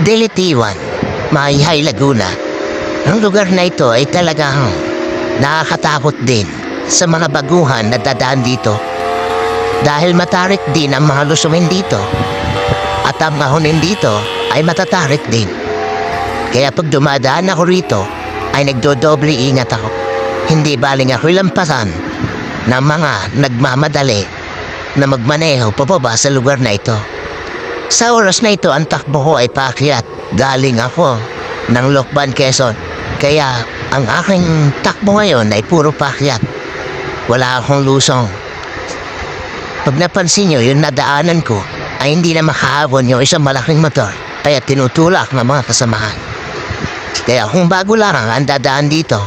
Delitiwan, Maayhay, Laguna. Ang lugar na ito ay talagang nakakatakot din sa mga baguhan na dadaan dito. Dahil matarik din ang mga lusungin dito. At ang mahonin dito ay matatarik din. Kaya pag dumadaan ako rito, ay nagdodoble ingat ako. Hindi baling ako'y lampasan ng mga nagmamadali na magmaneho pababa sa lugar na ito. Sa oras na ito, ang takbo ko ay paakyat. Galing ako ng Lokban, Quezon. Kaya ang aking takbo ngayon ay puro paakyat. Wala akong lusong. Pag napansin nyo, yung nadaanan ko ay hindi na makahabon yung isang malaking motor. Kaya tinutulak ng mga kasamahan. Kaya kung bago lang ang dadaan dito,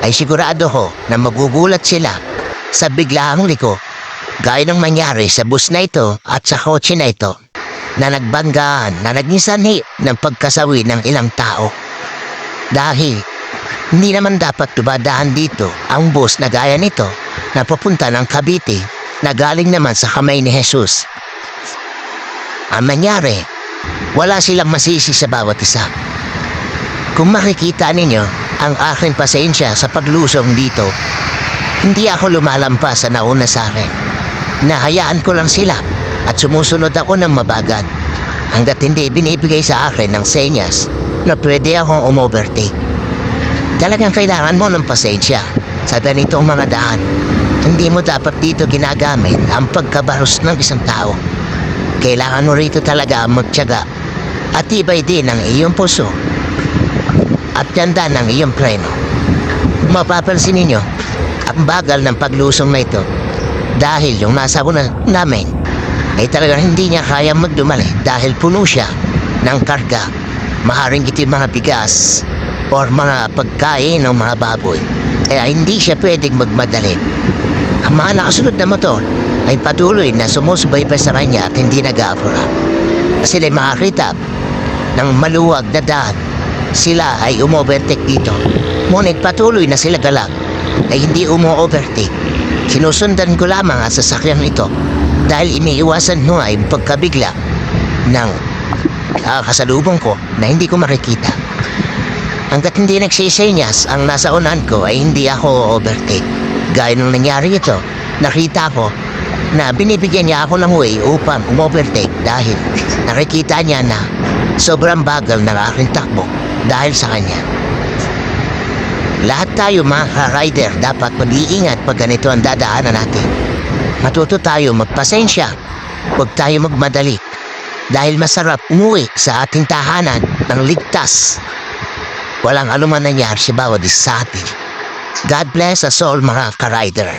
ay sigurado ko na magugulat sila sa biglaang liko. Gaya ng mangyari sa bus na ito at sa kotse na ito na nagbanggaan na naging sanhi ng pagkasawi ng ilang tao. Dahil hindi naman dapat dumadaan dito ang bus na gaya nito na papunta ng Cavite na galing naman sa kamay ni Jesus. Ang mangyari, wala silang masisi sa bawat isa. Kung makikita ninyo ang aking pasensya sa paglusong dito, hindi ako lumalampas sa nauna sa akin. Nahayaan ko lang sila at sumusunod ako ng mabagal hanggat hindi binibigay sa akin ng senyas na pwede akong umovertake. Talagang kailangan mo ng pasensya sa ganitong mga daan. Hindi mo dapat dito ginagamit ang pagkabaros ng isang tao. Kailangan mo rito talaga magtiyaga at tibay din ang iyong puso at ganda ng iyong preno. Mapapansin ninyo ang bagal ng paglusong na ito dahil yung nasa una namin ay talagang hindi niya kaya magdumali dahil puno siya ng karga. Maaaring ito yung mga bigas or mga pagkain ng mga baboy. Kaya hindi siya pwedeng magmadali. Ang mga nakasunod na motor ay patuloy na sumusubaybay sa kanya at hindi nag-aapura. Sila ay makakita ng maluwag na daan. Sila ay umovertake dito. Ngunit patuloy na sila galang ay hindi umo-overtake. Sinusundan ko lamang ang sasakyan ito dahil iniiwasan mo ay pagkabigla ng kasalubong ko na hindi ko makikita. Hanggat hindi nagsisenyas ang nasa unahan ko ay hindi ako overtake. Gaya nung nangyari ito, nakita ko na binibigyan niya ako ng way upang umovertake dahil nakikita niya na sobrang bagal ng aking takbo dahil sa kanya. Lahat tayo mga rider dapat mag-iingat pag ganito ang dadaanan natin. Matuto tayo magpasensya, huwag tayo magmadali dahil masarap umuwi sa ating tahanan ng ligtas. Walang anuman nangyari sa bawat isa sa atin. God bless us all mga ka-rider.